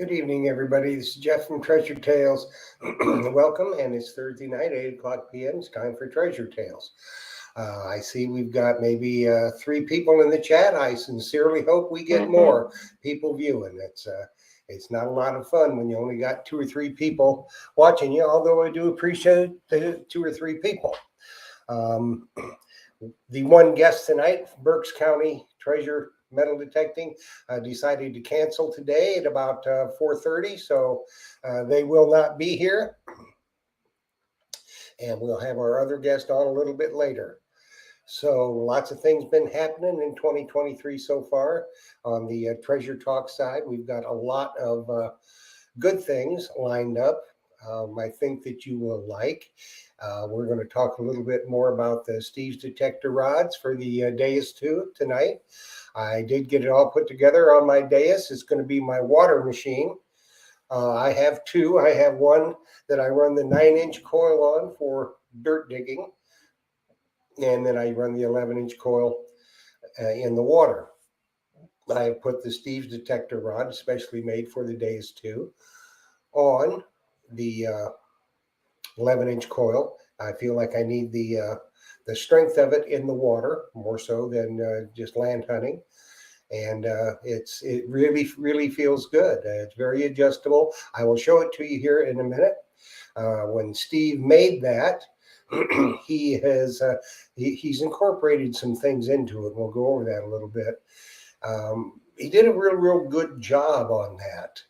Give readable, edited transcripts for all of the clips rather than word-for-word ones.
Good evening, everybody. This is Jeff from Treasure Tales. Welcome, and it's Thursday night, 8 o'clock p.m. It's time for Treasure Tales. I see we've got maybe 3 people in the chat. I sincerely hope we get more people viewing. It's not a lot of fun when you only got 2 or 3 people watching you, although I do appreciate the 2 or 3 people. The one guest tonight, Berks County Treasure Metal Detecting, decided to cancel today at about 4:30, so they will not be here. And we'll have our other guest on a little bit later. So lots of things been happening in 2023 so far. On the Treasure Talk side, we've got a lot of good things lined up. I think that you will like. We're going to talk a little bit more about the Steve's detector rods for the Deus 2 tonight. I did get it all put together on my Deus. It's going to be my water machine. I have 2. I have one that I run the 9-inch coil on for dirt digging, and then I run the 11-inch coil in the water. I have put the Steve's detector rod, especially made for the Deus 2, on the 11-inch coil. I feel like I need the strength of it in the water more so than just land hunting, and it really feels good. It's very adjustable. I will show it to you here in a minute. When Steve made that, he's incorporated some things into it. We'll go over that a little bit. He did a real good job on that.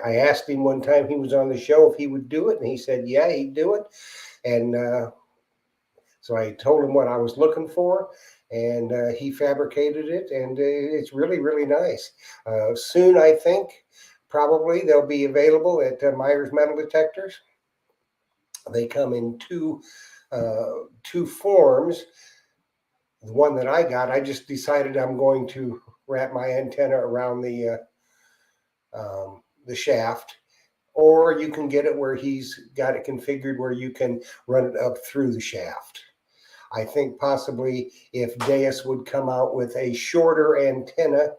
I asked him one time, he was on the show, if he would do it, and he said, yeah, he'd do it. And so I told him what I was looking for, and he fabricated it, and it's really nice. Soon, I think, probably they'll be available at Myers Metal Detectors. They come in two forms. The one that I got, I just decided I'm going to wrap my antenna around the shaft, or you can get it where he's got it configured where you can run it up through the shaft. I think possibly if Deus would come out with a shorter antenna,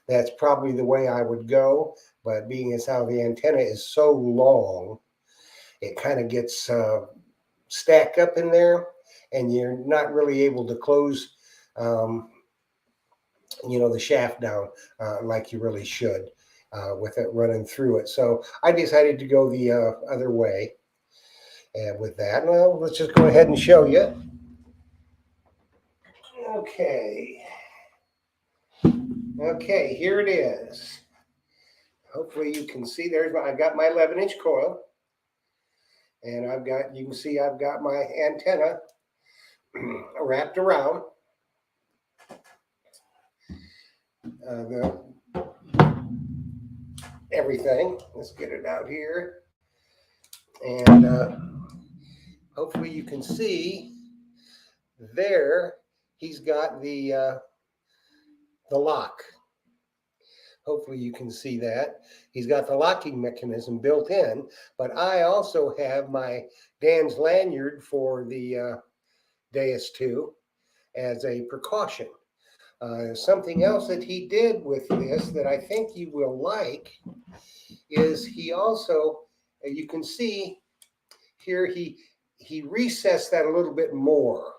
that's probably the way I would go. But being as how the antenna is so long, it kind of gets stacked up in there, and you're not really able to close the shaft down like you really should with it running through it. So I decided to go the other way. And with that, well, let's just go ahead and show you. Okay, here it is. Hopefully you can see I've got my 11-inch coil, and you can see I've got my antenna wrapped around everything. Let's get it out here, and hopefully you can see there he's got the lock. Hopefully you can see that. He's got the locking mechanism built in, but I also have my Dan's lanyard for the Deus 2 as a precaution. Something else that he did with this that I think you will like is he also, you can see here, he recessed that a little bit more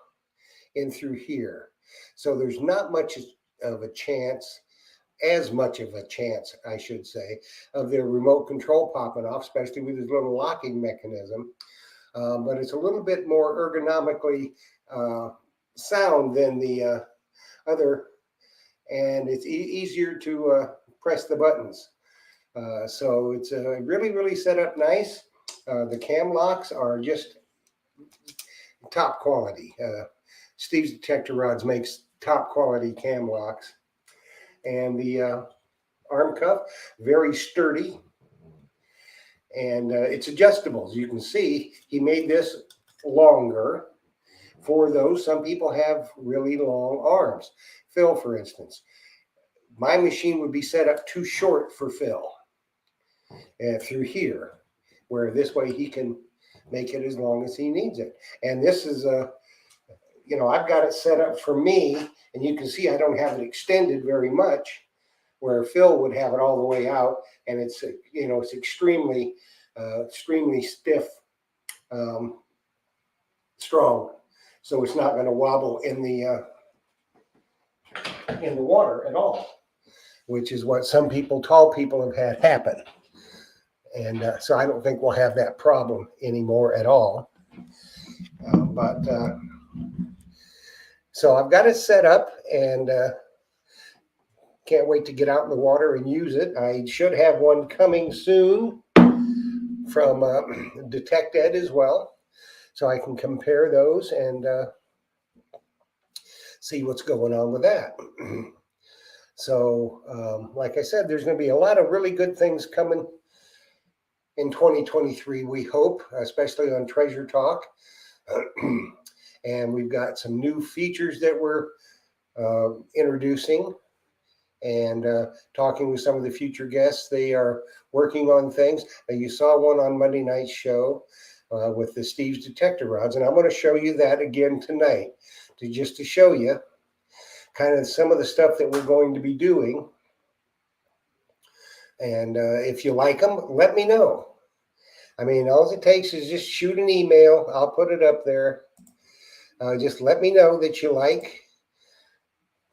in through here. So there's not much of a chance, I should say, of the remote control popping off, especially with his little locking mechanism. But it's a little bit more ergonomically sound than the other, and it's easier to press the buttons. So it's really set up nice. The cam locks are just top quality. Steve's Detector Rods makes top quality cam locks. And the arm cuff, very sturdy. And it's adjustable. As you can see, he made this longer for those. Some people have really long arms. Phil, for instance. My machine would be set up too short for Phil through here, where this way he can make it as long as he needs it. And this is I've got it set up for me, and you can see I don't have it extended very much. where Phil would have it all the way out, and it's it's extremely extremely stiff, um, strong, so it's not going to wobble in the water at all, which is what some people, tall people, have had happen. And so I don't think we'll have that problem anymore at all. But so I've got it set up, and can't wait to get out in the water and use it. I should have one coming soon from Detect Ed as well, so I can compare those and see what's going on with that. So, like I said, there's going to be a lot of really good things coming in 2023, we hope, especially on Treasure Talk. And we've got some new features that we're introducing, and talking with some of the future guests. They are working on things. You saw one on Monday night's show with the Steve's detector rods, and I'm going to show you that again tonight, just to show you kind of some of the stuff that we're going to be doing. And if you like them, let me know. I mean, all it takes is just shoot an email. I'll put it up there. Just let me know that you like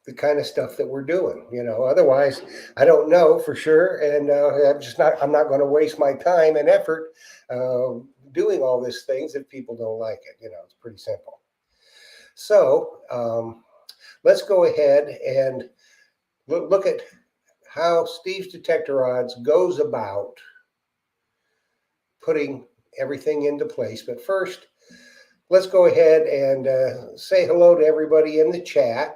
the kind of stuff that we're doing. Otherwise, I don't know for sure, and I'm not going to waste my time and effort doing all these things if people don't like it. It's pretty simple. So let's go ahead and look at how Steve's Detector Rods goes about putting everything into place. But first, let's go ahead and say hello to everybody in the chat.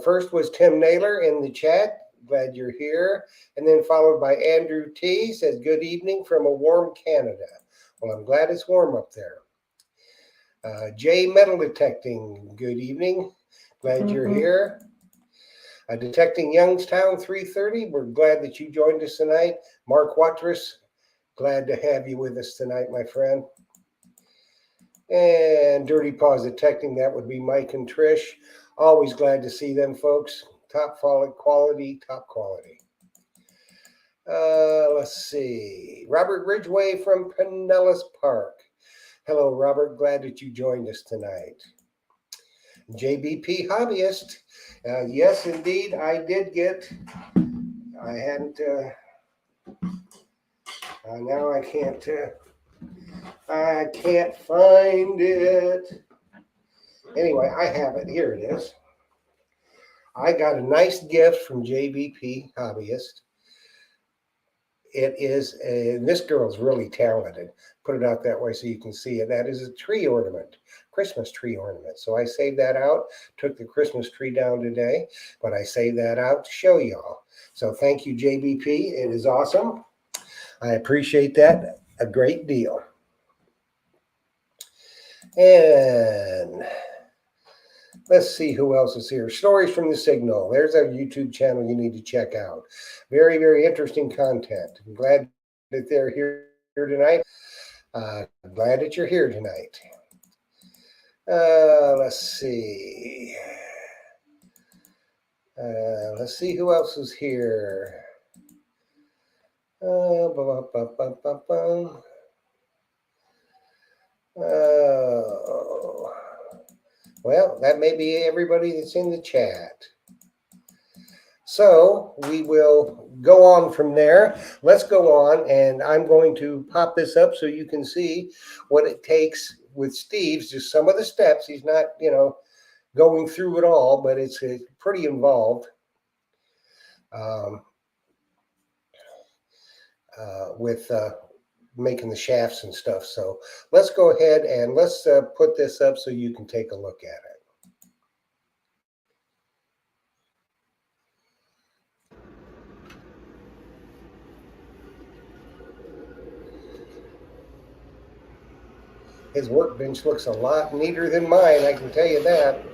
First was Tim Naylor in the chat. Glad you're here. And then followed by Andrew T. Says, good evening from a warm Canada. Well, I'm glad it's warm up there. Jay Metal Detecting, good evening. Glad you're here. Detecting Youngstown 330, we're glad that you joined us tonight. Mark Watrous, glad to have you with us tonight, my friend. And Dirty Paws Detecting, that would be Mike and Trish. Always glad to see them, folks. Top quality, top quality. Let's see. Robert Ridgway from Pinellas Park. Hello, Robert. Glad that you joined us tonight. JBP Hobbyist. Yes, indeed, I did get. I hadn't. Now I can't. I can't find it. Anyway, I have it. Here it is. I got a nice gift from JBP Hobbyist. It is this girl's really talented. Put it out that way so you can see it. That is a tree ornament, Christmas tree ornament. So I saved that out, took the Christmas tree down today, but I saved that out to show y'all. So thank you, JBP. It is awesome. I appreciate that a great deal. And let's see who else is here. Stories from the Signal. There's our YouTube channel you need to check out. Very, very interesting content. I'm glad that they're here tonight. Glad that you're here tonight. Let's see. Let's see who else is here. Well, that may be everybody that's in the chat. So we will go on from there. Let's go on, and I'm going to pop this up so you can see what it takes with Steve's, just some of the steps. He's not, going through it all, but it's pretty involved with making the shafts and stuff. So let's go ahead and let's put this up so you can take a look at it. His workbench looks a lot neater than mine, I can tell you that.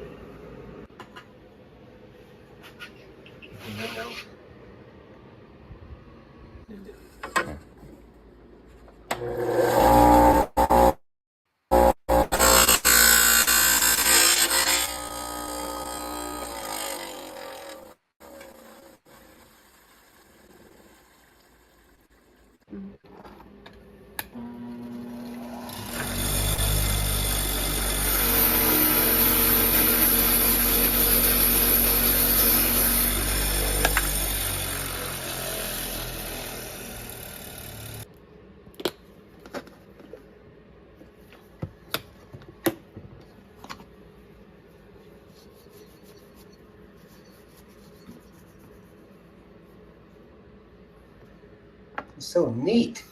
So neat.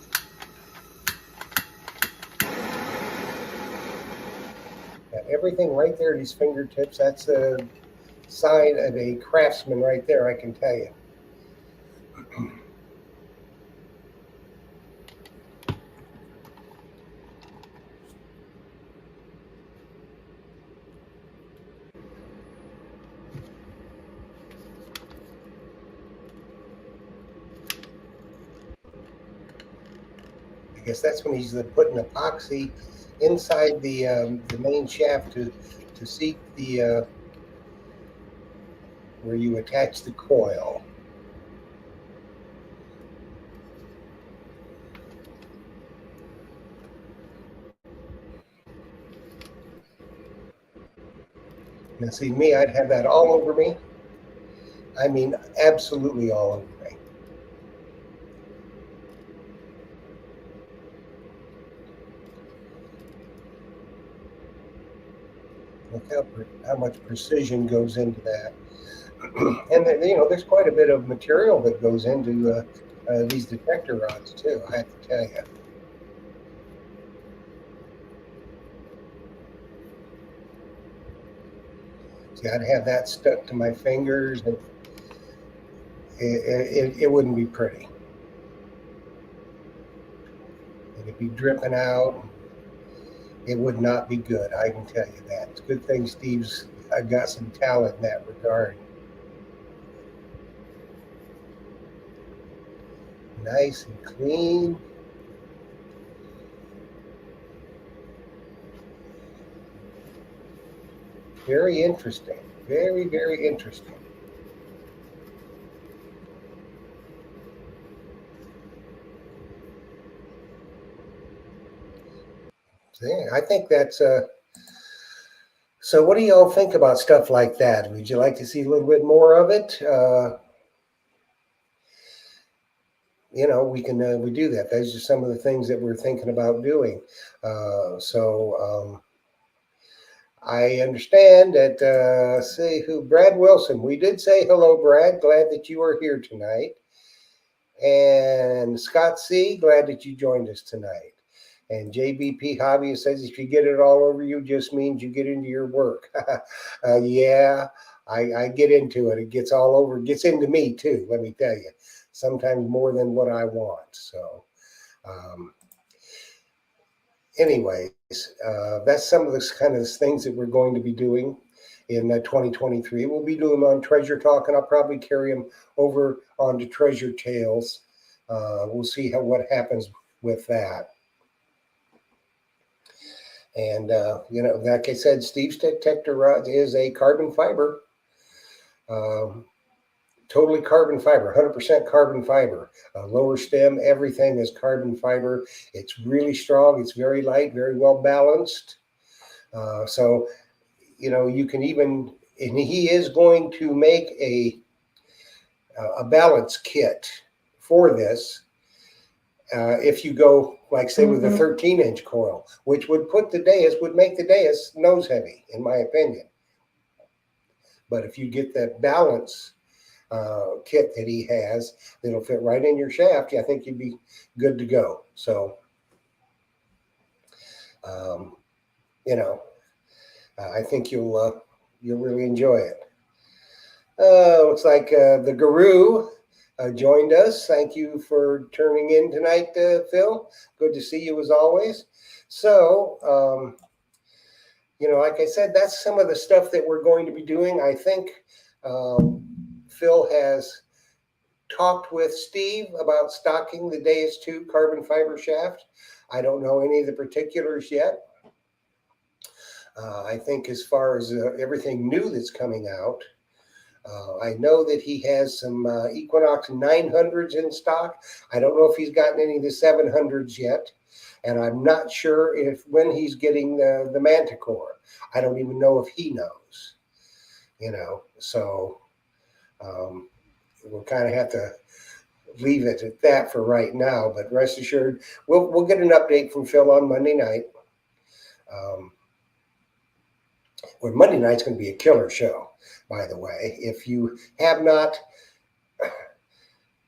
Got everything right there at his fingertips. That's a sign of a craftsman right there, I can tell you. I guess that's when he's putting epoxy inside the main shaft to seat the where you attach the coil. Now, see me, I'd have that all over me. I mean, absolutely all over me. Look how much precision goes into that. And there's quite a bit of material that goes into these detector rods too. I have to tell you. See, I'd have that stuck to my fingers, and it wouldn't be pretty. It'd be dripping out. It would not be good. I can tell you that. It's a good thing Steve's got some talent in that regard. Nice and clean. Very interesting. Very, very interesting. So, yeah, I think that's so what do y'all think about stuff like that? Would you like to see a little bit more of it? We do that. Those are some of the things that we're thinking about doing. I understand that, see who, Brad Wilson. We did say hello, Brad. Glad that you are here tonight. And Scott C., glad that you joined us tonight. And JBP Hobby says if you get it all over you, just means you get into your work. Yeah, I get into it. It gets all over. It gets into me too, let me tell you. Sometimes more than what I want. So, anyways, that's some of the kind of things that we're going to be doing in 2023. We'll be doing them on Treasure Talk, and I'll probably carry them over onto Treasure Tales. We'll see what happens with that. And like I said, Steve's detector rod is a carbon fiber, totally carbon fiber, 100% carbon fiber. Lower stem, everything is carbon fiber. It's really strong. It's very light, very well balanced. So you can even, and he is going to make a balance kit for this. If you go, like say, with a 13-inch coil, which would make the dais nose heavy, in my opinion. But if you get that balance kit that he has, that'll fit right in your shaft, I think you'd be good to go. So, I think you'll really enjoy it. Looks like the Guru joined us. Thank you for turning in tonight, Phil. Good to see you as always. So, like I said, that's some of the stuff that we're going to be doing. I think Phil has talked with Steve about stocking the Deus 2 carbon fiber shaft. I don't know any of the particulars yet. I think as far as everything new that's coming out, I know that he has some Equinox 900s in stock. I don't know if he's gotten any of the 700s yet. And I'm not sure when he's getting the Manticore. I don't even know if he knows. So we'll kind of have to leave it at that for right now. But rest assured, we'll get an update from Phil on Monday night. Well, Monday night's going to be a killer show, by the way. If you have not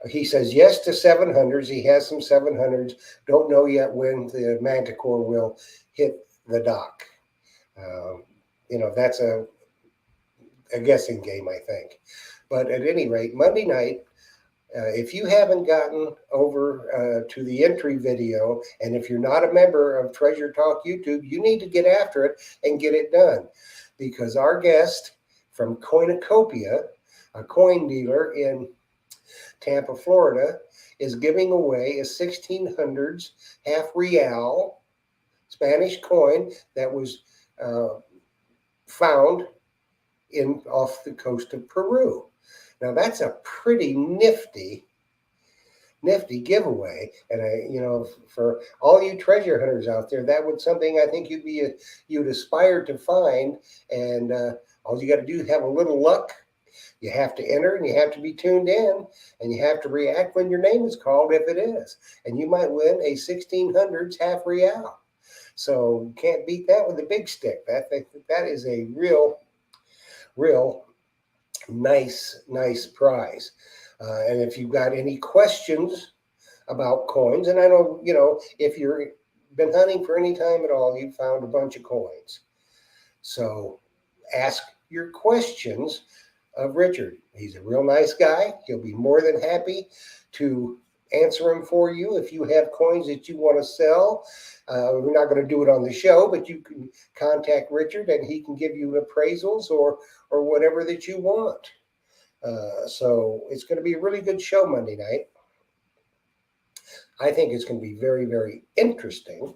He says yes to 700s. He has some 700s. Don't know yet when the Manticore will hit the dock. That's a guessing game, I think. But at any rate, Monday night, if you haven't gotten over to the entry video, and if you're not a member of Treasure Talk YouTube, you need to get after it and get it done. Because our guest from Coinocopia, a coin dealer in Tampa, Florida, is giving away a 1600s half real Spanish coin that was found off the coast of Peru. Now that's a pretty nifty giveaway, and for all you treasure hunters out there, that was something I think you'd aspire to find. And all you got to do is have a little luck. You have to enter, and you have to be tuned in, and you have to react when your name is called if it is, and you might win a 1600s half real. So you can't beat that with a big stick. That is a real nice prize. And if you've got any questions about coins, and I know, if you've been hunting for any time at all, you've found a bunch of coins. So ask your questions of Richard. He's a real nice guy. He'll be more than happy to answer them for you. If you have coins that you want to sell, we're not going to do it on the show, but you can contact Richard and he can give you appraisals or whatever that you want. So it's going to be a really good show Monday night. I think it's going to be very, very interesting.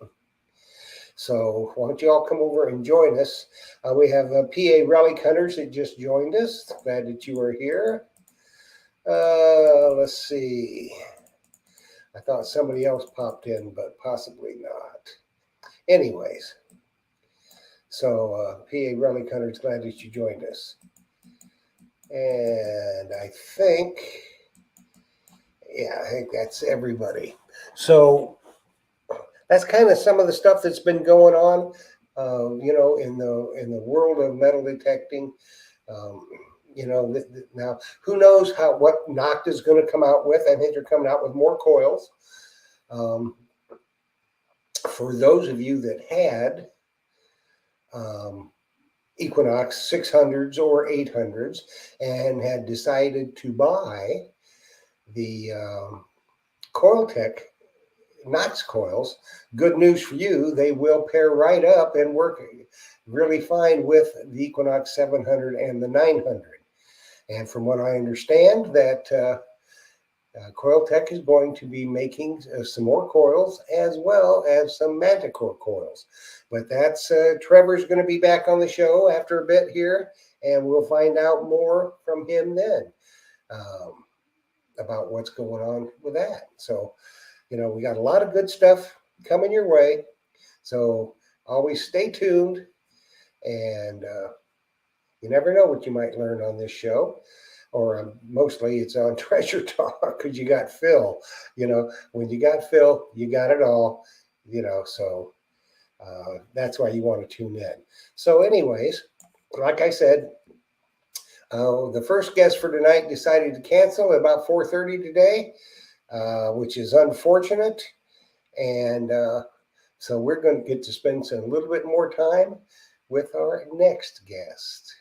So why don't you all come over and join us? We have PA Relic Hunters that just joined us. Glad that you are here. Let's see. I thought somebody else popped in, but possibly not. Anyways, so PA Relic Hunters, glad that you joined us. And I think that's everybody. So that's kind of some of the stuff that's been going on, in the world of metal detecting. Now who knows what Noct is going to come out with. I think they're coming out with more coils. For those of you that had Equinox 600s or 800s and had decided to buy the Coiltech Knox coils, good news for you, they will pair right up and work really fine with the Equinox 700 and the 900. And from what I understand, that Coiltech is going to be making some more coils as well as some Manticore coils. But that's Trevor's going to be back on the show after a bit here, and we'll find out more from him then about what's going on with that. So, we got a lot of good stuff coming your way. So always stay tuned, and you never know what you might learn on this show. Or mostly it's on Treasure Talk because you got Phil. When you got Phil, you got it all. So that's why you want to tune in. So anyways, like I said, the first guest for tonight decided to cancel at about 4:30 today, which is unfortunate. And so we're going to get to spend a little bit more time with our next guest.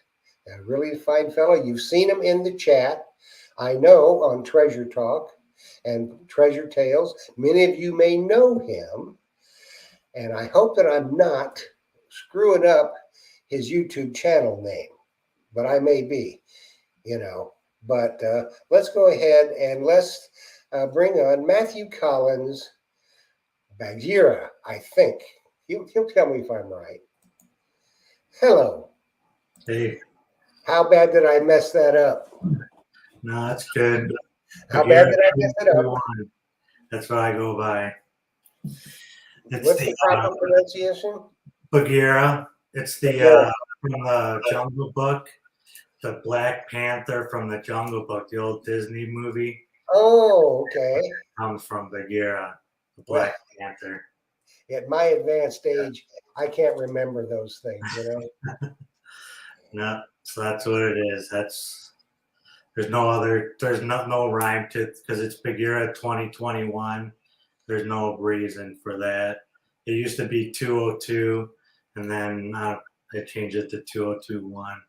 A really fine fellow. You've seen him in the chat, I know, on Treasure Talk and Treasure Tales. Many of you may know him, and I hope that I'm not screwing up his YouTube channel name, but I may be, But let's go ahead and let's bring on Matthew Collins Bagherra, I think. He'll tell me if I'm right. Hello. Hey. How bad did I mess that up? No, that's good. How bad did I mess it up? That's what I go by. What's the proper pronunciation? Bagherra. It's the from the Jungle Book, the Black Panther from the Jungle Book, the old Disney movie. Oh, okay. It comes from Bagherra, the Black Panther. At my advanced age, I can't remember those things, No, so that's what it is. There's no rhyme to it because it's Bagherra 2021. There's no reason for that. It used to be 202, and then they changed it to 2021.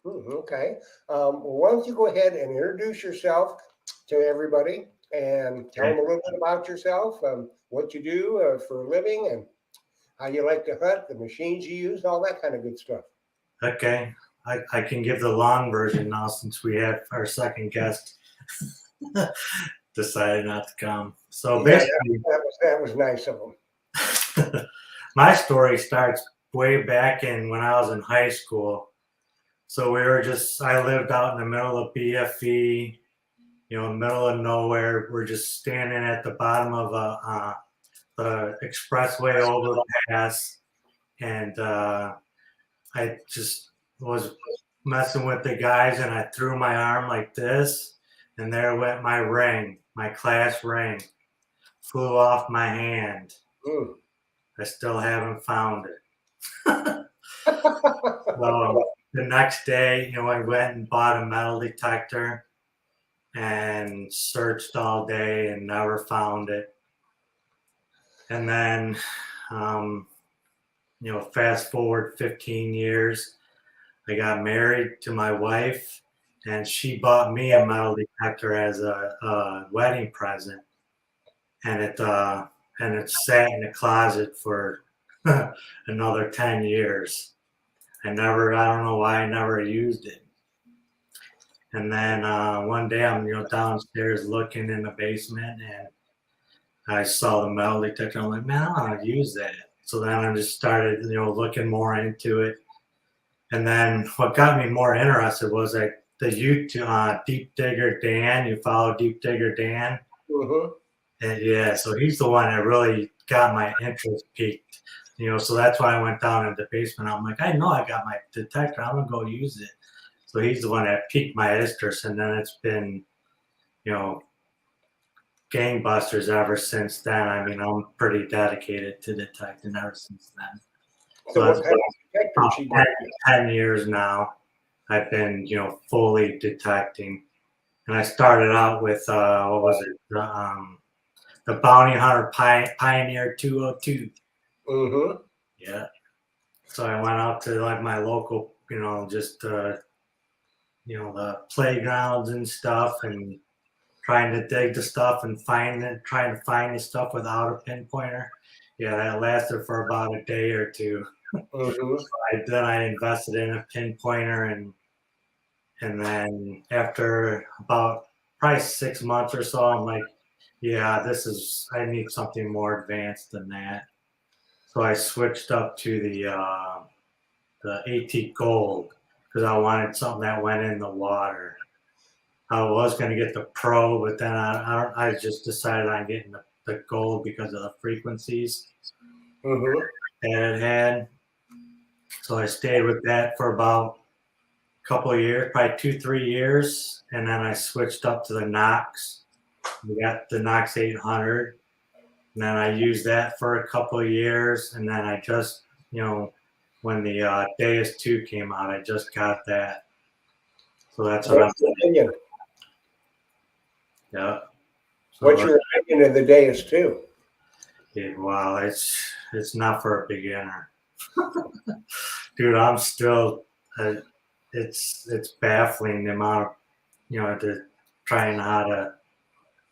Okay. Well, why don't you go ahead and introduce yourself to everybody and tell them a little bit about yourself, what you do for a living, and how you like to hunt, the machines you use, all that kind of good stuff. Okay. I can give the long version now since we have our second guest decided not to come. So Yeah, basically, that was nice of them. my story starts way back when I was in high school. So I lived out in the middle of BFE, middle of nowhere. We're just standing at the bottom of the expressway overpass, and I just was messing with the guys, and I threw my arm like this, and there went my ring, my class ring, flew off my hand. Mm. I still haven't found it. So the next day, I went and bought a metal detector and searched all day and never found it. And then, fast forward 15 years, I got married to my wife, and she bought me a metal detector as a wedding present, and it sat in the closet for another 10 years. I don't know why I never used it. And then one day I'm downstairs looking in the basement, and I saw the metal detector. I'm like, man, I want to use that. So then I just started looking more into it. And then what got me more interested was the YouTube Deep Digger Dan. You follow Deep Digger Dan? Mm-hmm. And yeah, so he's the one that really got my interest peaked. So that's why I went down in the basement. I'm like, I know I got my detector. I'm gonna go use it. So he's the one that piqued my interest, and then it's been, gangbusters ever since then. I mean, I'm pretty dedicated to detecting ever since then. So what kind of detector she got? 10 years now, I've been, fully detecting. And I started out with, what was it? The Bounty Hunter Pioneer 202. Mm-hmm. Yeah. So I went out to like my local, just, the playgrounds and stuff, and trying to dig the stuff and trying to find the stuff without a pinpointer. Yeah, that lasted for about a day or two. Mm-hmm. Then I invested in a pinpointer, and then after about probably 6 months or so, I'm like, yeah, I need something more advanced than that. So I switched up to the AT Gold because I wanted something that went in the water. I was going to get the Pro, but then I just decided on getting the Gold because of the frequencies Mm-hmm. that it had. So I stayed with that for about a couple of years, probably 2-3 years, and then I switched up to the Knox. We got the Knox 800, and then I used that for a couple of years, and then I just, when the Deus 2 came out, I just got that. So that's what What's your opinion? Yeah. So What's your opinion of the Deus 2? Well, it's not for a beginner. Dude, I'm still, it's baffling the amount of, trying how to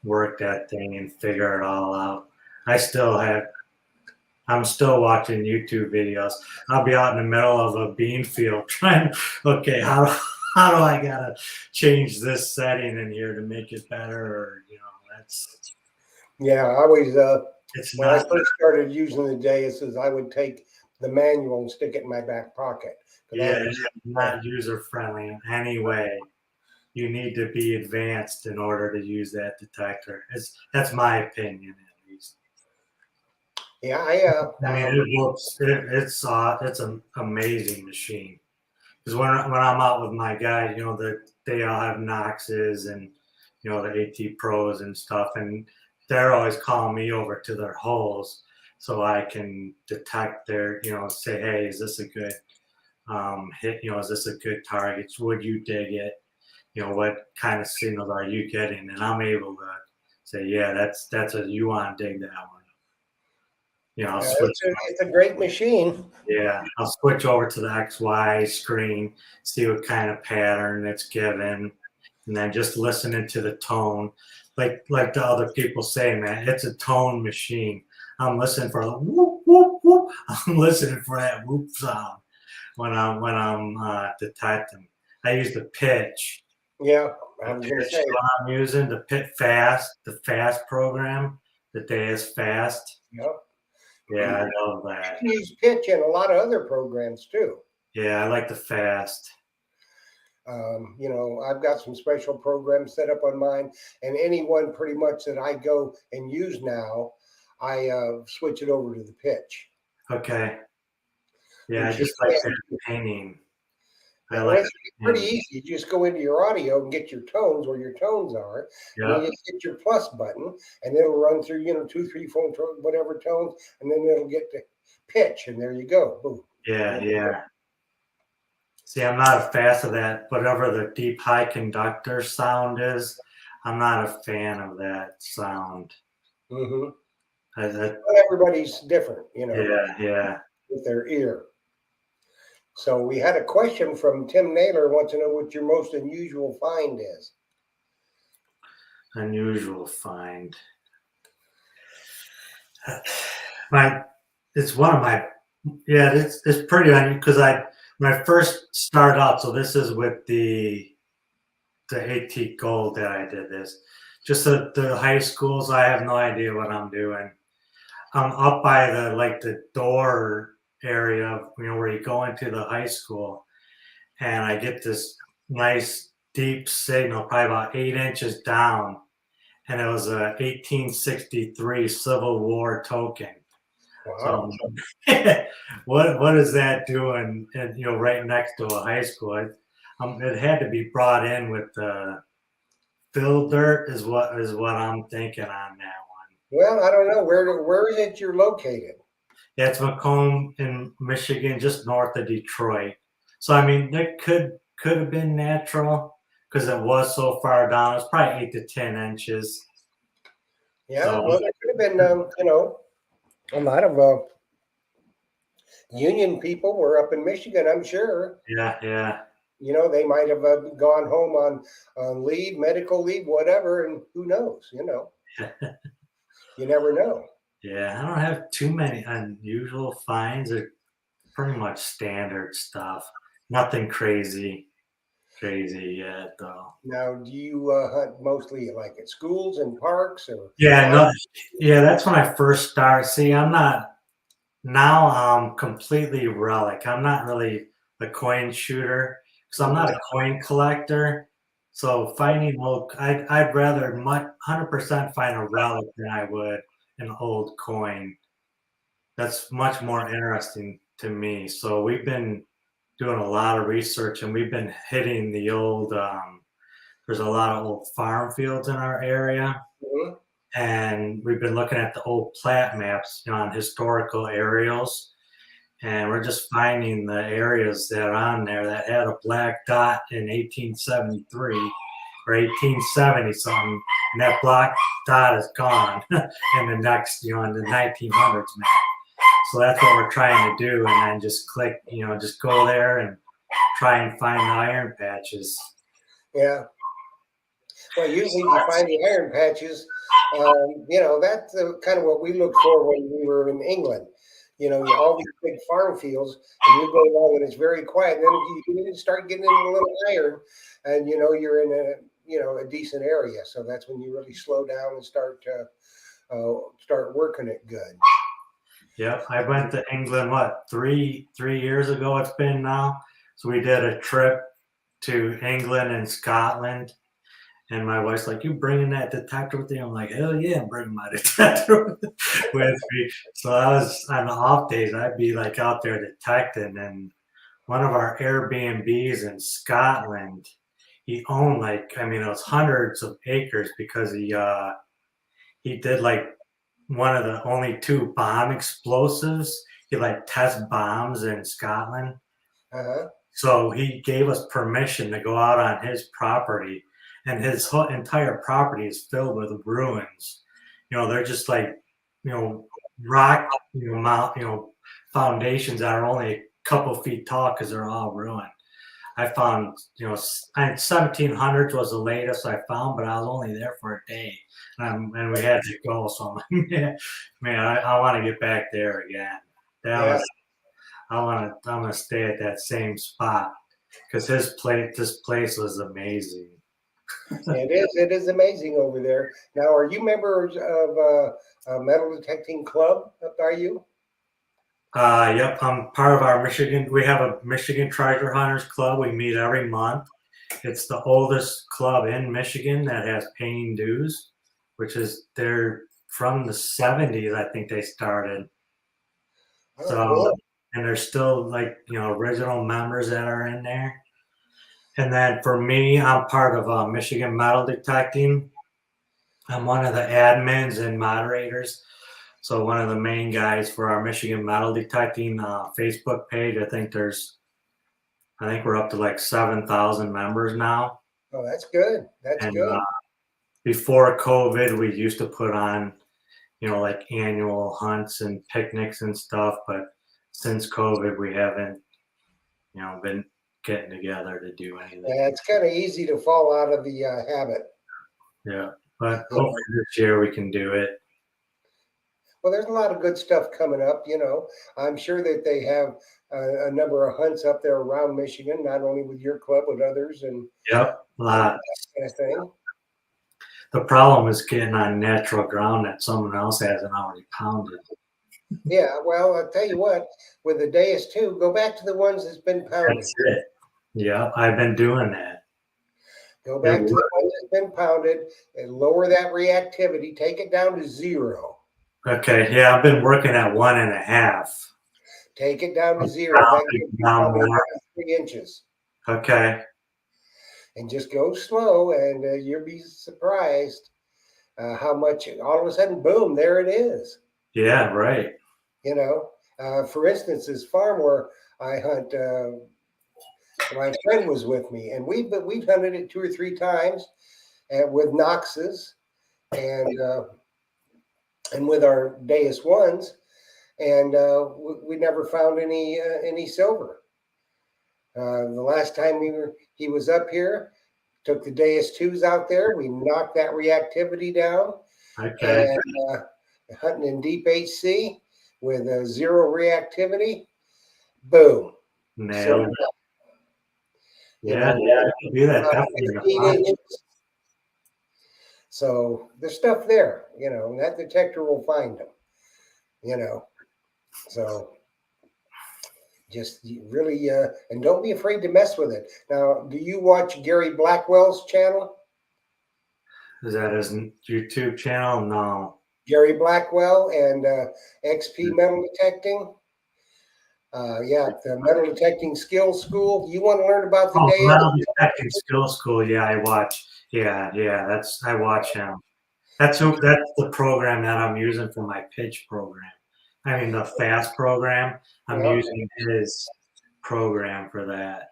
work that thing and figure it all out. I'm still watching YouTube videos. I'll be out in the middle of a bean field trying, okay, how do I gotta change this setting in here to make it better? Or, that's. Yeah, I always, It's when I not. first started using the Deuses, I would take the manual and stick it in my back pocket. Yeah, it's not user friendly in any way. You need to be advanced in order to use that detector. That's my opinion, at least. Yeah, I mean, it looks it's an amazing machine. Because when I'm out with my guys, they all have Knoxes and the AT Pros and stuff, and they're always calling me over to their holes so I can detect their, say, hey, is this a good hit? Is this a good target? Would you dig it? what kind of signals are you getting? And I'm able to say, yeah, that's a you want to dig that one. I'll switch. It's a great machine. Yeah, I'll switch over to the XY screen, see what kind of pattern it's given, and then just listening to the tone. Like the other people say, man, it's a tone machine. I'm listening for the whoop whoop whoop. I'm listening for that whoop sound when I'm detecting. I use the pitch. Yeah, I The was going to pitch say. that I'm using, the fast program, the day is fast. Yeah. Yeah, I love You that. can use pitch in a lot of other programs too. Yeah, I like the fast. I've got some special programs set up on mine, and anyone pretty much that I go and use now, I switch it over to the pitch. Okay. Yeah, I Which you just like can't. that painting. I Yeah, like it's pretty painting. easy. You just go into your audio and get your tones where your tones are, and then Yeah, you hit your plus button, and it'll run through, 2, 3, 4, whatever tones, and then it'll get to pitch, and there you go. Boom. yeah, yeah. See, I'm not a fan of that. Whatever the deep high conductor sound is, I'm not a fan of that sound. Mm-hmm. I, But everybody's different, yeah, yeah. with their ear. So we had a question from Tim Naylor, wants to know what your most unusual find is. Unusual find. It's one of my, yeah, it's pretty unusual because when I first started out, so this is with the AT Gold that I did this. Just the high schools, I have no idea what I'm doing. I'm up by the door area, where you go into the high school, and I get this nice deep signal, probably about 8 inches down, and it was a 1863 Civil War token. Wow. So what is that doing? And right next to a high school, it had to be brought in with fill dirt is what I'm thinking on that one. Well, I don't know. Where is it you're located? Yeah, it's Macomb in Michigan, just north of Detroit. So I mean, it could have been natural because it was so far down. It's probably 8 to 10 inches. Yeah, So well, there could have been, a lot of union people were up in Michigan, I'm sure. yeah, yeah. They might have gone home on leave, medical leave, whatever, and who knows, You never know. Yeah, I don't have too many unusual finds. They're pretty much standard stuff. Nothing crazy yet, though. Now, do you hunt mostly like at schools and parks or Yeah, farms? no, yeah, that's when I first started. See, I'm not now. I'm completely relic. I'm not really a coin shooter because I'm not a coin collector. So finding old, I'd rather 100% find a relic than I would an old coin. That's much more interesting to me. So we've been doing a lot of research, and we've been hitting the old. There's a lot of old farm fields in our area, Mhm. and we've been looking at the old plat maps, on historical aerials, and we're just finding the areas that are on there that had a black dot in 1873 or 1870 something, and that black dot is gone in the next, in the 1900s map. So that's what we're trying to do, and then just click, just go there and try and find the iron patches. Yeah. Well, usually if you find the iron patches, that's kind of what we looked for when we were in England. All these big farm fields, and you go along and it's very quiet. And then you start getting into a little iron, and you're in a decent area. So that's when you really slow down and start working it good. Yep, I went to England, what, 3 years ago it's been now. So we did a trip to England and Scotland. And my wife's like, "You bringing that detector with you?" I'm like, "Hell yeah, I'm bringing my detector with me." So I was on the off days, I'd be like out there detecting. And one of our Airbnbs in Scotland, he owned it was hundreds of acres because he did one of the only two bomb explosives. He test bombs in Scotland. Uh-huh. So he gave us permission to go out on his property, and his entire property is filled with ruins. They're just like, rock, foundations that are only a couple feet tall because they're all ruined. I found, 1700s was the latest I found, but I was only there for a day, and we had to go. So I'm like, man, I want to get back there again. That Yeah, was, I'm gonna stay at that same spot because this place was amazing. it is amazing over there. Now, are you members of a metal detecting club? Are you? Yep, I'm part of our Michigan. We have a Michigan Treasure Hunters Club. We meet every month. It's the oldest club in Michigan that has paying dues, which is they're from the 70s. I think they started. Oh, So, cool. and there's still like, original members that are in there. And then for me, I'm part of Michigan Metal Detecting. I'm one of the admins and moderators. So one of the main guys for our Michigan Metal Detecting Facebook page. I think we're up to like 7,000 members now. Oh, that's good. That's And good. before COVID, we used to put on, like annual hunts and picnics and stuff. But since COVID, we haven't, been getting together to do anything. Yeah, it's kind of easy to fall out of the habit. Yeah, but Yeah. hopefully this year we can do it. Well, there's a lot of good stuff coming up. I'm sure that they have a number of hunts up there around Michigan, not only with your club, but others and Yep, that lots. kind of thing. The problem is getting on natural ground that someone else hasn't already pounded. Yeah, well, I'll tell you what, with the Deus 2, go back to the ones that's been pounded. That's it. Yeah, I've been doing that. Go It back to the worked. ones that's been pounded and lower that reactivity. Take it down to 0. Okay, yeah, I've been working at 1.5. Take it down to 0. Down, That gives you down probably more. 3 inches. Okay. And just go slow, and you'll be surprised how much all of a sudden, boom, there it is. Yeah, right. For instance, this farm where I hunt, my friend was with me, and we've hunted it 2 or 3 times, with Knoxes and with our Deus ones, and we never found any silver. The last time he was up here, took the Deus 2s out there. We knocked that reactivity down, Okay. and hunting in deep HC with 0 reactivity, boom, Nailed silver. it. Yeah, I can do that. About Definitely in a 15 pocket. inches. So there's stuff there, and that detector will find them, So just really, and don't be afraid to mess with it. Now, do you watch Gary Blackwell's channel? Is that his YouTube channel? No. Gary Blackwell and XP Metal Detecting. Yeah, the Metal Detecting Skills School. You want to learn about the Oh, day? Metal Detecting Skill School. Yeah, I watch. Yeah, I watch him. That's the program that I'm using for my pitch program. I mean the fast program. I'm Yeah, using his program for that.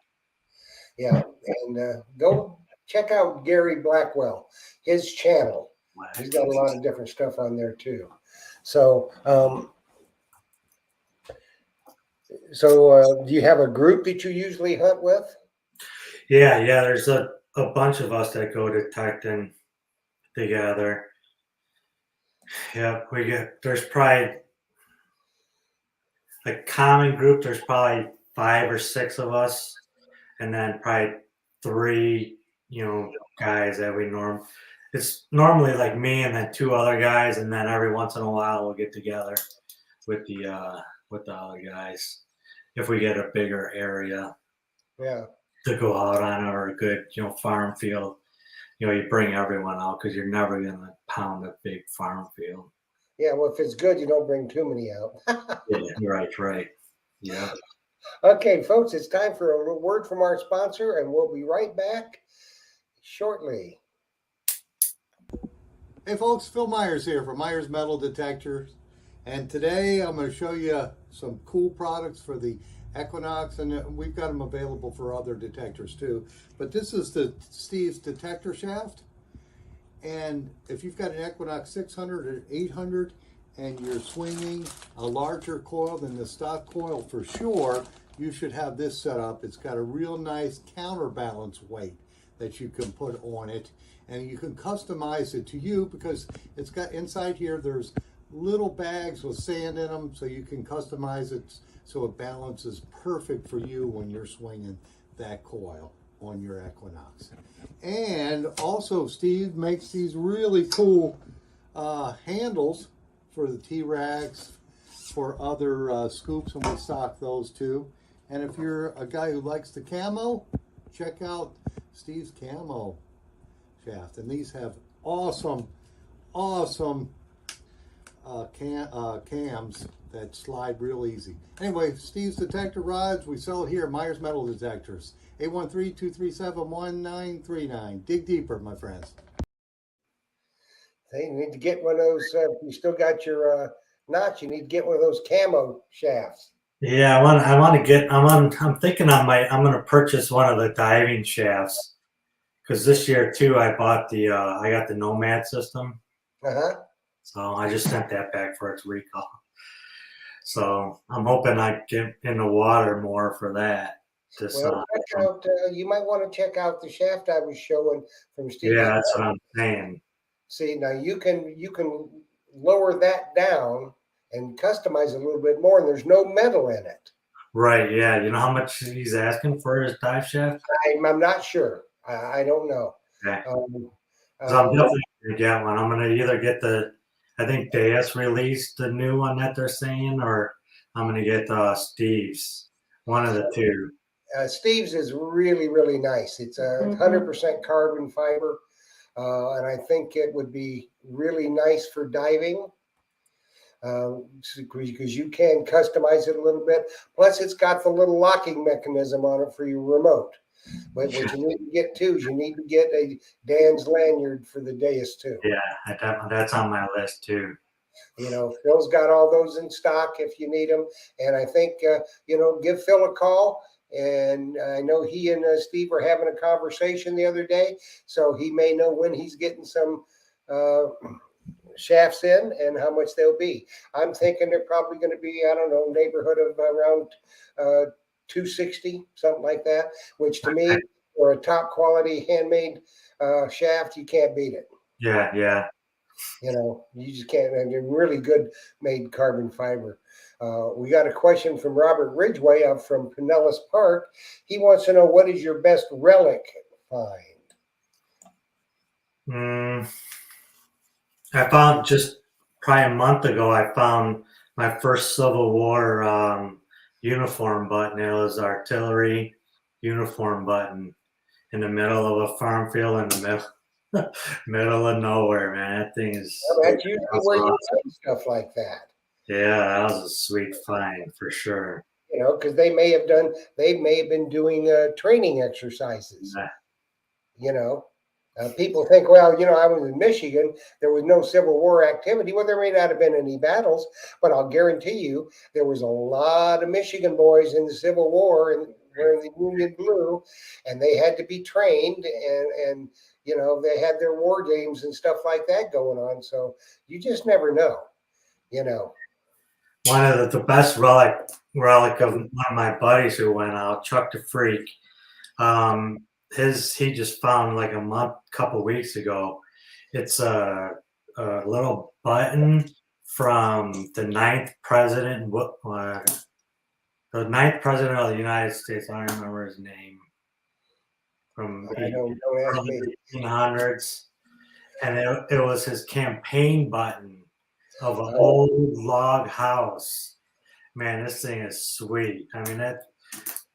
yeah, and go check out Gary Blackwell, his channel. He's got a lot of different stuff on there too. So, do you have a group that you usually hunt with? Yeah. There's a bunch of us that go detecting together. Yeah, there's probably a common group. There's probably 5 or 6 of us, and then probably 3, guys that it's normally like me and then 2 other guys, and then every once in a while we'll get together with the other guys if we get a bigger area Yeah, to go out on, or a good farm field. You bring everyone out because you're never gonna pound a big farm field. yeah. Well, if it's good, you don't bring too many out. Yeah, right. Yeah. Okay, folks, it's time for a word from our sponsor, and we'll be right back shortly. Hey folks, Phil Myers here from Myers Metal Detectors, and today I'm going to show you some cool products for the Equinox, and we've got them available for other detectors too. But this is the Steve's detector shaft. And if you've got an Equinox 600 or 800 and you're swinging a larger coil than the stock coil, for sure, you should have this set up. It's got a real nice counterbalance weight that you can put on it. And you can customize it to you because it's got inside here, there's little bags with sand in them, so you can customize it so it balances perfect for you when you're swinging that coil on your Equinox. And also Steve makes these really cool handles for the T-Rags, for other scoops, and we stock those too. And if you're a guy who likes the camo, check out Steve's camo shaft. And these have awesome cams that slide real easy. Anyway, Steve's Detector Rods, we sell it here at Myers Metal Detectors. 813-237-1939. Dig deeper, my friends. Hey, you need to get one of those. If you still got your notch, you need to get one of those camo shafts. Yeah, I want to get. I'm thinking I'm going to purchase one of the diving shafts because this year too I bought the I got the Nomad system. So I just sent that back for its recall. So I'm hoping I get in the water more for that. Well, check out. You might want to check out the shaft I was showing from Steve. Yeah, that's what I'm saying. See, now you can lower that down and customize it a little bit more, and there's no metal in it. Right. Yeah. You know how much he's asking for his dive shaft? I'm not sure. I don't know. Okay. So I'm definitely gonna get one. I'm gonna either get I think Deus released the new one that they're saying, or I'm gonna get Steve's. One of the two. Steve's is really, really nice. It's a 100% carbon fiber, and I think it would be really nice for diving because you can customize it a little bit. Plus, it's got the little locking mechanism on it for your remote. But what you need to get too is you need to get a Dan's lanyard for the Deus too. Yeah, that's on my list too. You know, Phil's got all those in stock if you need them. And I think, give Phil a call. And I know he and Steve were having a conversation the other day. So he may know when he's getting some shafts in and how much they'll be. I'm thinking they're probably going to be, I don't know, neighborhood of around 260, something like that, which to me, for a top quality handmade shaft, you can't beat it. Yeah. You know, you just can't. And they're really good made carbon fiber. We got a question from Robert Ridgway up from Pinellas Park. He wants to know, what is your best relic find? I found just probably a month ago, I found my first Civil War uniform button. It was artillery uniform button in the middle of a farm field in the middle of nowhere, man. That thing is. Well, that's usually where you find stuff like that. Yeah, that was a sweet find for sure. You know, because they may have been doing training exercises. Yeah. You know, people think, well, I was in Michigan. There was no Civil War activity. Well, there may not have been any battles, but I'll guarantee you there was a lot of Michigan boys in the Civil War and wearing the Union blue, and they had to be trained, and they had their war games and stuff like that going on. So you just never know. One of the best relic of one of my buddies who went out, Chuck the Freak. He just found like couple weeks ago. It's a little button from the ninth president of the United States. I don't remember his name. From don't ask me. the 1800s, and it was his campaign button of an old log house. Man, this thing is sweet. I mean, it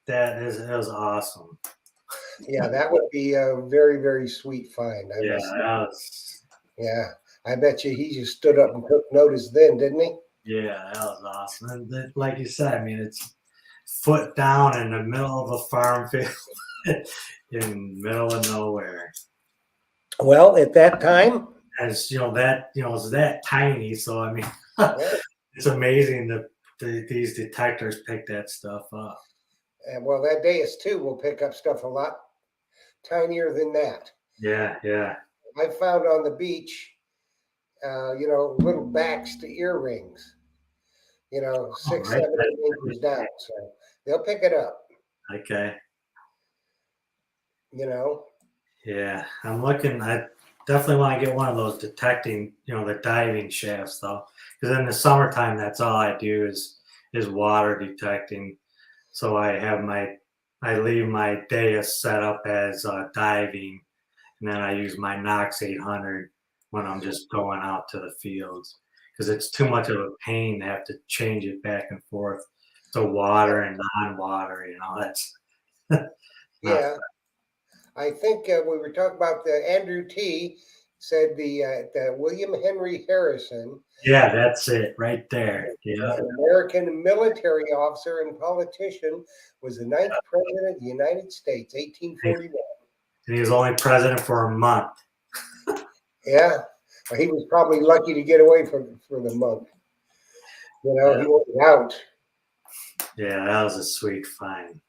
was awesome. Yeah, that would be a very, very sweet find. Yeah, I bet you he just stood up and took notice then, didn't he? Yeah, that was awesome. And like you said, I mean, it's foot down in the middle of a farm field in the middle of nowhere. Well, at that time, as it's that tiny. So I mean, it's amazing that these detectors pick that stuff up. And well, that Deus too will pick up stuff a lot tinier than that. Yeah, yeah. I found on the beach, little backs to earrings, All six, right. 7, 8 inches down. So they'll pick it up, Okay. you know. Yeah, I'm looking. I definitely want to get one of those detecting, the diving shafts though, because in the summertime, that's all I do is water detecting. So I leave my Deus set up as diving, and then I use my Knox 800 when I'm just going out to the fields, because it's too much of a pain to have to change it back and forth to water and non-water. That's not. Yeah, I think we were talking about the Andrew T. said the William Henry Harrison, Yeah, that's it right there. Yeah. an American military officer and politician, was the ninth president of the United States, 1841. And he was only president for a month. Yeah, well, he was probably lucky to get away for the month. Yeah, He was out. yeah, that was a sweet find.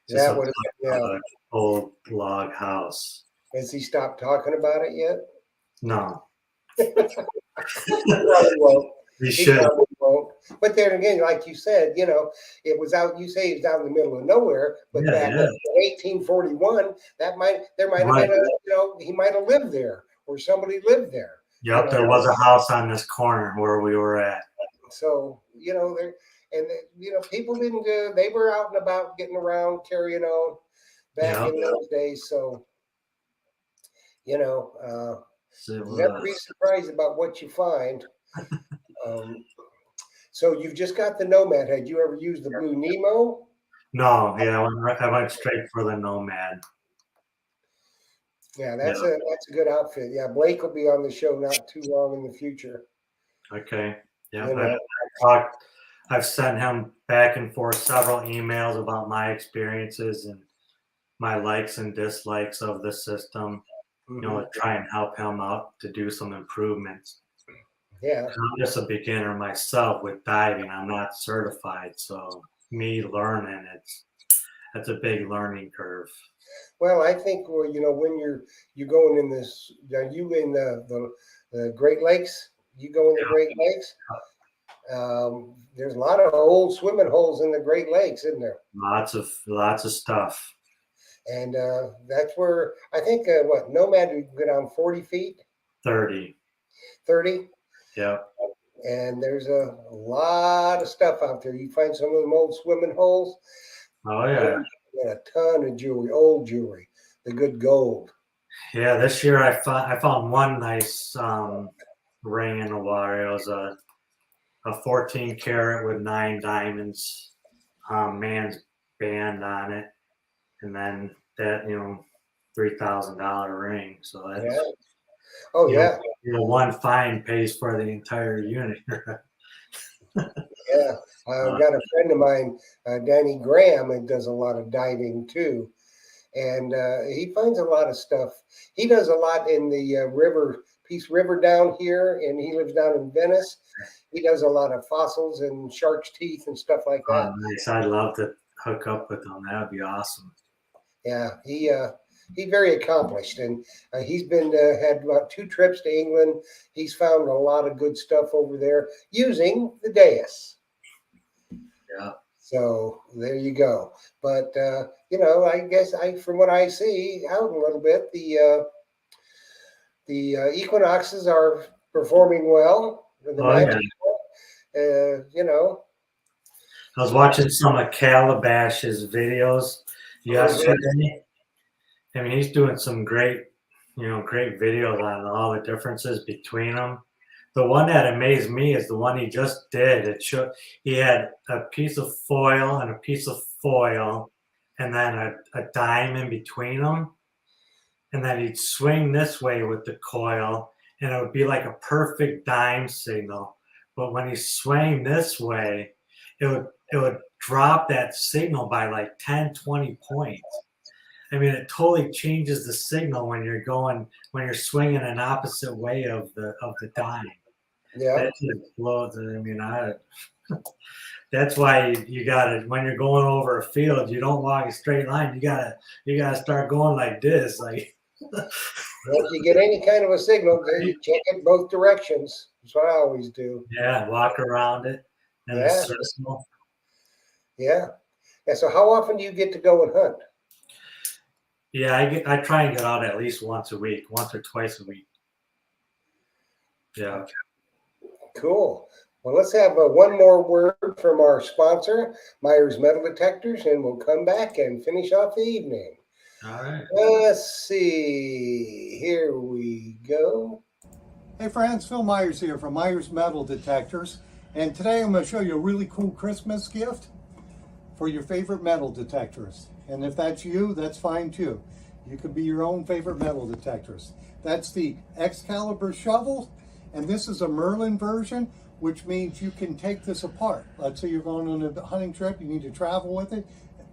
Just That a was, yeah. old log house. Has he stopped talking about it yet? No, Probably won't. he He should. probably won't. But then again, like you said, it was out. You say it's out in the middle of nowhere, but Yeah, back yeah. in 1841, there might have Right. been he might have lived there or somebody lived there. Yep, there was a house on this corner where we were at. So there, and people didn't. They were out and about, getting around, carrying on back Yep. in those days. So It never be was. surprised about what you find. Um, so you've just got the Nomad. Had you ever used the Blue Nemo? No, yeah, I went straight for the Nomad. Yeah, Yeah. that's a good outfit. Yeah, Blake will be on the show not too long in the future. Okay. Yeah, You know. I've sent him back and forth several emails about my experiences and my likes and dislikes of the system, Mhm. to try and help him out to do some improvements. Yeah. 'Cause I'm just a beginner myself with diving. I'm not certified, so me learning, that's a big learning curve. Well, I think when you're going in this, are you in the Great Lakes? You go in the Great Lakes. There's a lot of old swimming holes in the Great Lakes, isn't there? Lots of stuff. And that's where I think what Nomad would go down 40 feet, 30. 30. Yeah. And there's a lot of stuff out there. You find some of them old swimming holes. Oh yeah. And a ton of jewelry, old jewelry, the good gold. Yeah, this year I found one nice ring in the water. It was a 14 karat with 9 diamonds, man's band on it, and then that $3,000 ring. So that's Yeah. Oh yeah. one fine pays for the entire unit. Yeah. I've got a friend of mine, Danny Graham, and does a lot of diving too. And he finds a lot of stuff. He does a lot in the Peace River down here, and he lives down in Venice. He does a lot of fossils and shark's teeth and stuff like that. Nice. I'd love to hook up with him. That would be awesome. Yeah, he's very accomplished, and he's been had about 2 trips to England. He's found a lot of good stuff over there using the Deus. Yeah. So there you go. But I guess from what I see out a little bit, the equinoxes are performing well. The magic, I was watching some of Calabash's videos yesterday. I mean, he's doing some great videos on all the differences between them. The one that amazed me is the one he just did. It showed he had a piece of foil and a piece of foil, and then a dime in between them, and then he'd swing this way with the coil, and it would be like a perfect dime signal. But when he swung this way, it would drop that signal by like 10, 20 points. I mean, it totally changes the signal when you're swinging an opposite way of the dime. Yeah. That just blows. I mean, that's why you gotta, when you're going over a field, you don't walk a straight line. You gotta start going like this, like Once you get any kind of a signal, you check it both directions. That's what I always do. yeah, walk around it in a Yeah. circle. Yeah. Yeah. So how often do you get to go and hunt? Yeah, I try and get out at least once a week, once or twice a week. Yeah. Cool. Well, let's have one more word from our sponsor, Myers Metal Detectors, and we'll come back and finish off the evening. All right. Let's see. Here we go. Hey friends, Phil Myers here from Myers Metal Detectors, and today I'm going to show you a really cool Christmas gift for your favorite metal detectors. And if that's you, that's fine too. You could be your own favorite metal detectors. That's the Excalibur shovel, and this is a Merlin version, which means you can take this apart. Let's say you're going on a hunting trip, you need to travel with it.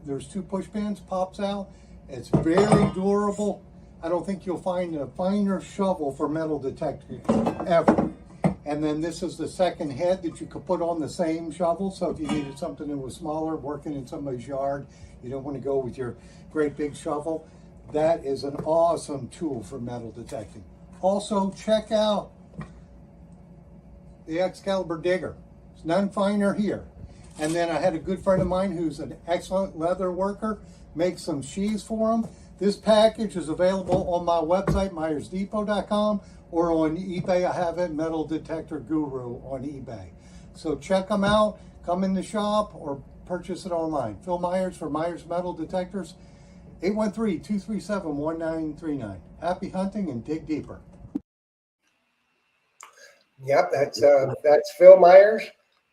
There's 2 push pins, pops out. It's very durable. I don't think you'll find a finer shovel for metal detecting ever. And then this is the second head that you could put on the same shovel. So if you needed something that was smaller, working in somebody's yard, you don't want to go with your great big shovel. That is an awesome tool for metal detecting. Also, check out the Excalibur digger. It's none finer here. And then I had a good friend of mine who's an excellent leather worker, make some sheaths for him. This package is available on my website, myersdepot.com, or on eBay. I have it, Metal Detector Guru on eBay. So check them out, come in the shop, or purchase it online. Phil Myers for Myers Metal Detectors, 813-237-1939. Happy hunting and dig deeper. Yep, that's Phil Myers.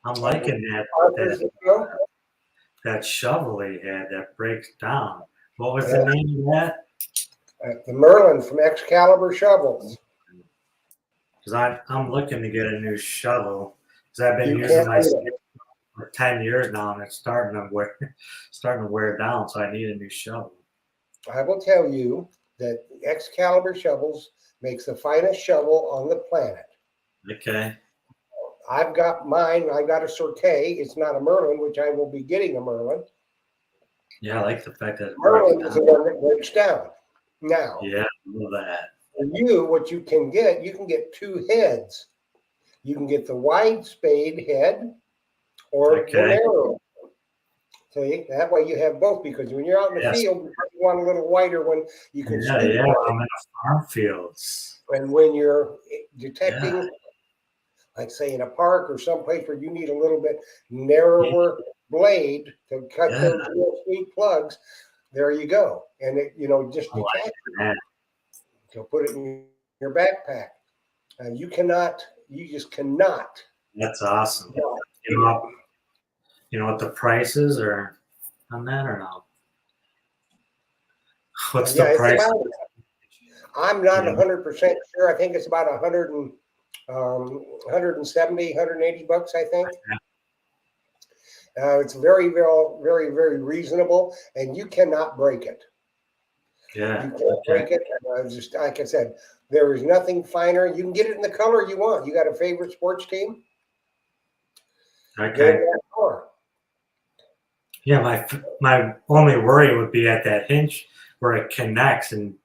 I'm liking Sponsors the show. that shovel he had that breaks down. What was the name of that? The Merlin from Excalibur Shovels. Because I'm looking to get a new shovel because I've been You using can't my do stick it. for 10 years now, and it's starting to wear down. So I need a new shovel. I will tell you that Excalibur Shovels makes the finest shovel on the planet. Okay. I've got mine. I got a Sorte. It's not a Merlin, which I will be getting a Merlin. Yeah, I like the fact that it Merlin breaks is the down. one that breaks down. Now, Yeah, I love that. for you, what you can get 2 heads. You can get the wide spade head or the Okay. narrow. See, that way you have both, because when you're out in the Yes. field, you want a little wider one. You can Yeah, scoop yeah. on I'm in the farm fields. it. And when you're detecting, Yeah. like say in a park or someplace where you need a little bit narrower blade to cut Yeah. those real sweet plugs, there you go. And it, just I like detach it. that. So put it in your backpack. You just cannot. That's awesome. No. You know what the prices are on that or no? What's Yeah, the it's price? about, I'm not Yeah. 100% sure. I think it's about 170, 180 bucks, I think. It's very, very, very, very reasonable, and you cannot break it. Yeah. You can't break it. Just like I said, there is nothing finer. You can get it in the color you want. You got a favorite sports team? Get it Okay. in that color. Yeah, my only worry would be at that hinge where it connects and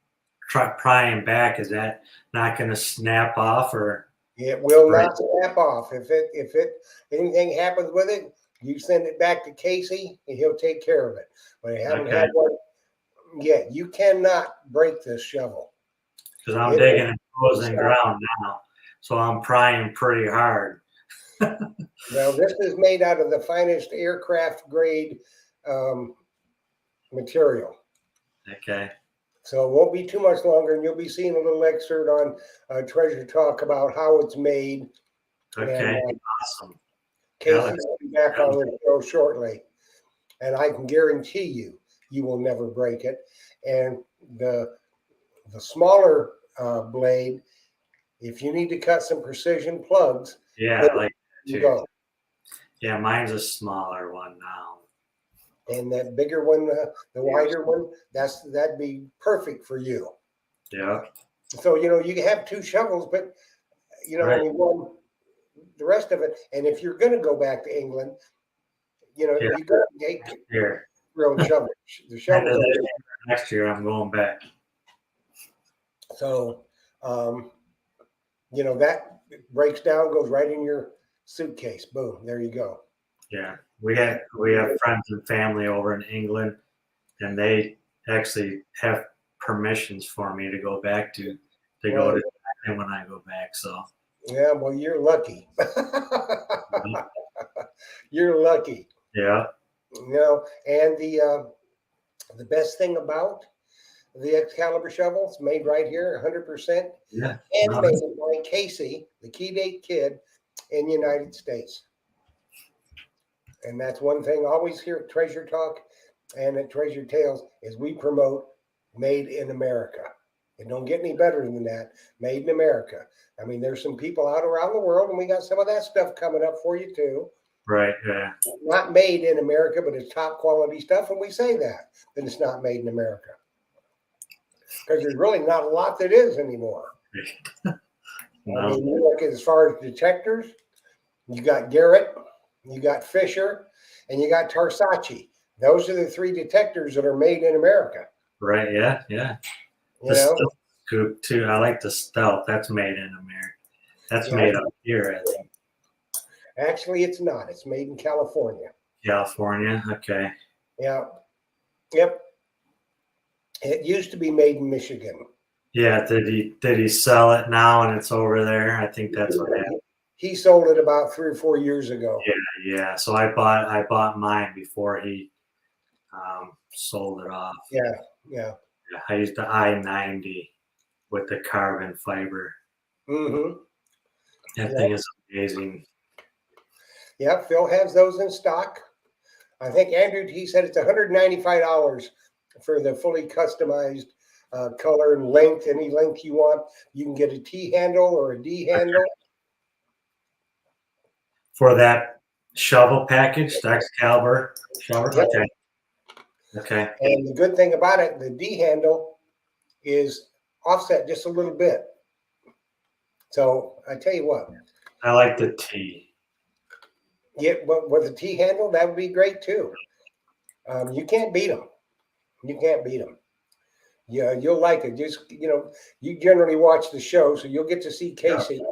prying back. Is that not going to snap off or? It will Right. not snap off. If anything happens with it, you send it back to Casey and he'll take care of it. But I haven't had one yet. You cannot break this shovel. Because I'm digging in frozen ground now, so I'm prying pretty hard. Now, this is made out of the finest aircraft grade material. Okay. So it won't be too much longer, and you'll be seeing a little excerpt on Treasure Talk about how it's made. Okay. And Awesome. Casey will be back on the show shortly. And I can guarantee you will never break it. And the smaller blade, if you need to cut some precision plugs, Yeah, I like that too. go. Yeah, mine's a smaller one now. And that bigger one, the wider one, that'd be perfect for you. Yeah. So you can have 2 shovels, but Right. only the rest of it. And if you're going to go back to England, you know, Yeah. you got to take Here. real shovel. The And shovels then are next year I'm going back. so, you know, that breaks down, goes right in your suitcase. Boom, there you go. Yeah. We have friends and family over in England, and they actually have permissions for me to go back to go to and when I go back. So Yeah, well, you're lucky. You're lucky. yeah. You know, and the best thing about the Excalibur shovel, it's made right here, 100% Yeah. handmade by Casey, the Key Date Kid, in the United States. And that's one thing always here at Treasure Talk and at Treasure Tales is we promote made in America. It don't get any better than that. Made in America. I mean, there's some people out around the world, and we got some of that stuff coming up for you too. Right. Yeah. Not made in America, but it's top quality stuff, and we say that it's not made in America because there's really not a lot that is anymore. No. I mean, you look at as far as detectors, you got Garrett, you got Fisher, and you got Tarsace. Those are the three detectors that are made in America. Right. Yeah. Yeah. You The know, stealth scoop too. I like the stealth. That's made in America. That's made up here, I think. actually, it's not. It's made in California. California. Okay. Yeah. Yep. It used to be made in Michigan. Yeah. Did he sell it now and it's over there? I think that's what happened. He sold it about 3 or 4 years ago. Yeah. Yeah. So I bought mine before he sold it off. Yeah. Yeah. Yeah, I used the I-90 with the carbon fiber. Mm-hmm. That thing is amazing. Yeah. Phil has those in stock. I think Andrew, he said it's $195 for the fully customized color and length. Any length you want. You can get a T handle or a D handle. For that shovel package, the Excalibur shovel? Yep. Okay. Okay. And the good thing about it, the D handle is offset just a little bit. So I tell you what, I like the T. with the T handle, that would be great too. You can't beat them. You can't beat them. Yeah, you'll like it. Just, you know, you generally watch the show, so you'll get to see Casey.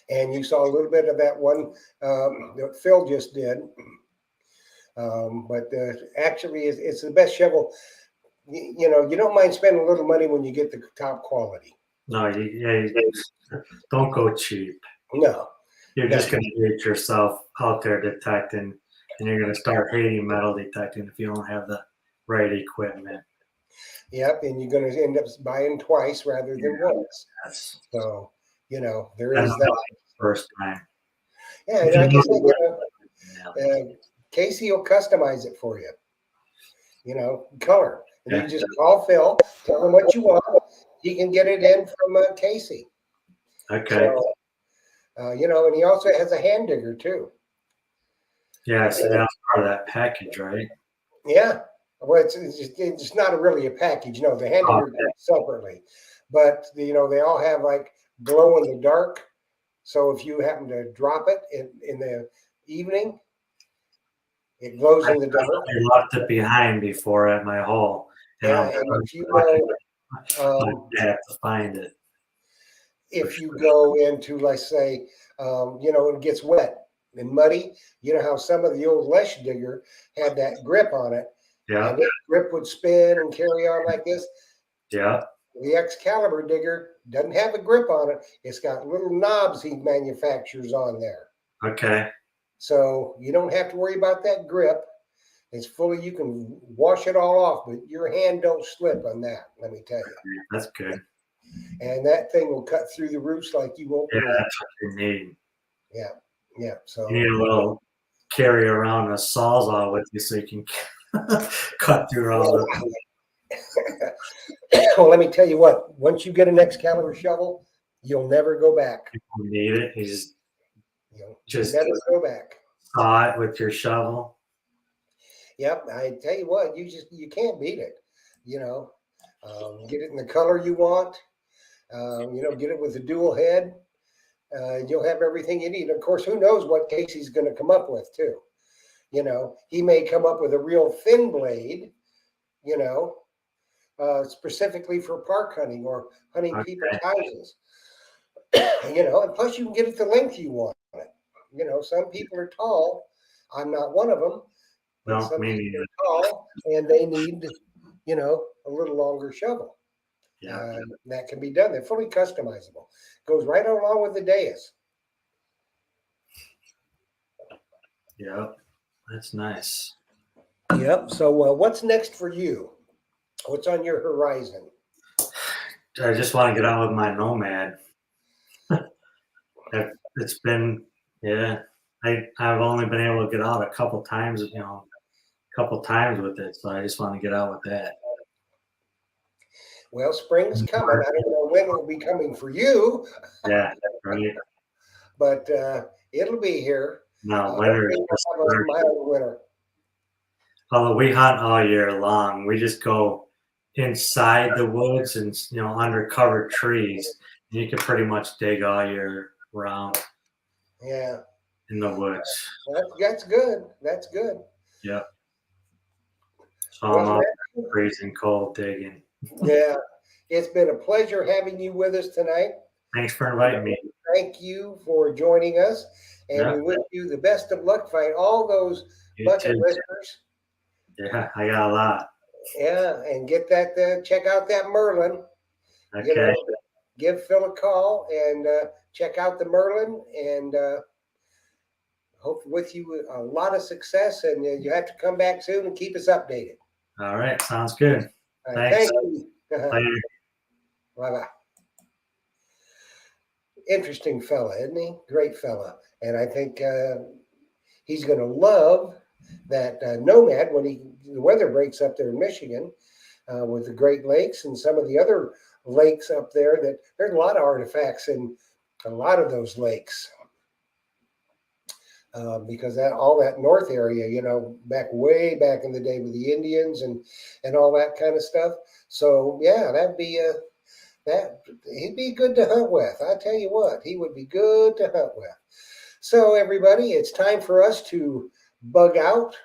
And you saw a little bit of that one that Phil just did. But actually, it's the best shovel. You know, you don't mind spending a little money when you get the top quality. No, you don't go cheap. No. You're just going to get yourself out there detecting, and you're going to start hating metal detecting if you don't have the right equipment. Yep, and you're going to end up buying twice rather than once. Yes. So, you know, there is that. First time. Yeah, and like I said, you know, Casey will customize it for you. You know, color. And you just call Phil, tell him what you want. He can get it in from Casey. Okay. So, you know, and he also has a hand digger too. Yeah, so that's part of that package, right? Yeah. Well, it's not really a package. No, the hand digger separately. But, you know, they all have like glow in the dark. So if you happen to drop it in the evening, it glows in the dark. I left it behind before at my hole. Yeah, and if you go, I have to find it. if you go into, let's say, you know, it gets wet and muddy, you know how some of the old Lesh digger had that grip on it. Yeah. And the grip would spin and carry on like this. Yeah. The Excalibur digger doesn't have a grip on it. It's got little knobs he manufactures on there. Okay. So you don't have to worry about that grip. It's fully, you can wash it all off, but your hand don't slip on that, let me tell you. That's good. And that thing will cut through the roots like you won't believe. That's what you need. Yeah, yeah. So you need a little carry around a sawzall with you so you can cut through all the. Well, let me tell you what. Once you get an Excalibur shovel, you'll never go back. You need it. You just never go back. saw it with your shovel. Yep, I tell you what, you can't beat it. You know, get it in the color you want. You know, get it with the dual head. You'll have everything you need. Of course, who knows what Casey's going to come up with too. He may come up with a real thin blade, specifically for park hunting or hunting people's houses. And plus you can get it the length you want it. Some people are tall. I'm not one of them. But No, some me people neither. are tall and they need, a little longer shovel. Yeah. That can be done. They're fully customizable. Goes right along with the dais. Yep. That's nice. Yep. So what's next for you? What's on your horizon? I just want to get out with my Nomad. It's been, I've only been able to get out a couple times with it. So I just want to get out with that. Well, spring's coming. I don't know when it'll be coming for you. Yeah, right. But it'll be here. No, winter is just have a mild winter. Although we hunt all year long, we just go inside the woods and under covered trees. And you can pretty much dig all year round. Yeah. In the woods. That's good. That's good. Yep. So I'm out freezing cold digging. Yeah. It's been a pleasure having you with us tonight. Thanks for inviting me. Thank you for joining us. And we wish you the best of luck. Find all those bucket listers. Yeah, I got a lot. Yeah, and get that, check out that Merlin. Okay. Give Phil a call and check out the Merlin, and hope with you a lot of success. And you have to come back soon and keep us updated. All right, sounds good. Thanks. Thank you. Later. Bye-bye. Interesting fella, isn't he? Great fella. And I think he's going to love that Nomad when the weather breaks up there in Michigan with the Great Lakes and some of the other lakes up there. That there's a lot of artifacts in a lot of those lakes because all that north area, way back in the day with the Indians and all that kind of stuff. So yeah, he'd be good to hunt with. I tell you what, he would be good to hunt with. So everybody, it's time for us to bug out.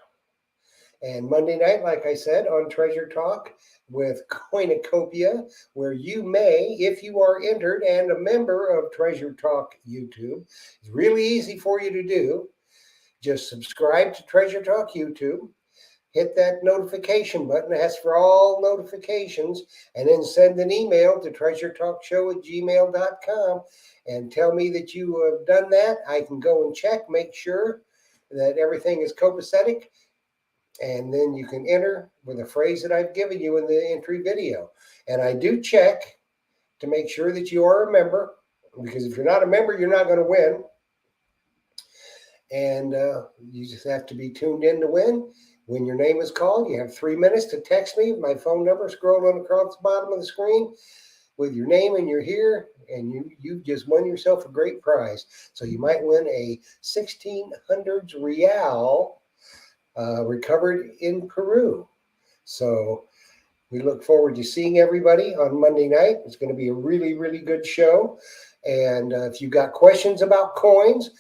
And Monday night, like I said, on Treasure Talk with Coinocopia, where you may, if you are entered and a member of Treasure Talk YouTube, it's really easy for you to do. Just subscribe to Treasure Talk YouTube, hit that notification button, ask for all notifications, and then send an email to treasuretalkshow@gmail.com and tell me that you have done that. I can go and check, make sure that everything is copacetic. And then you can enter with a phrase that I've given you in the entry video. And I do check to make sure that you are a member, because if you're not a member, you're not going to win. And you just have to be tuned in to win. When your name is called, you have 3 minutes to text me. My phone number scrolling across the bottom of the screen with your name, and you're here, and you just won yourself a great prize. So you might win a 1600s real recovered in Peru. So we look forward to seeing everybody on Monday night. It's going to be a really, really good show. And if you got questions about coins,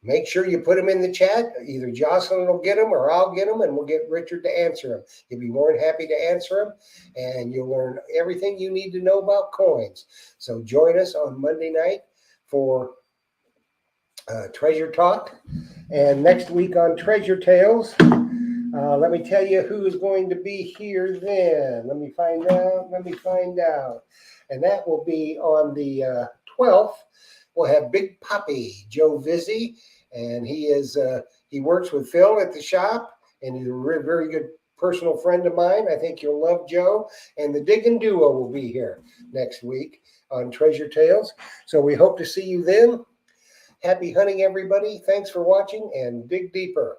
make sure you put them in the chat. Either Jocelyn will get them or I'll get them, and we'll get Richard to answer them. He'll be more than happy to answer them, and you'll learn everything you need to know about coins. So join us on Monday night for Treasure Talk. And next week on Treasure Tales, let me tell you who is going to be here then. Let me find out. And that will be on the 12th. We'll have Big Poppy, Joe Vizzi, and he works with Phil at the shop, and he's a very good personal friend of mine. I think you'll love Joe. And the Diggin' Duo will be here next week on Treasure Tales. So we hope to see you then. Happy hunting, everybody. Thanks for watching, and dig deeper.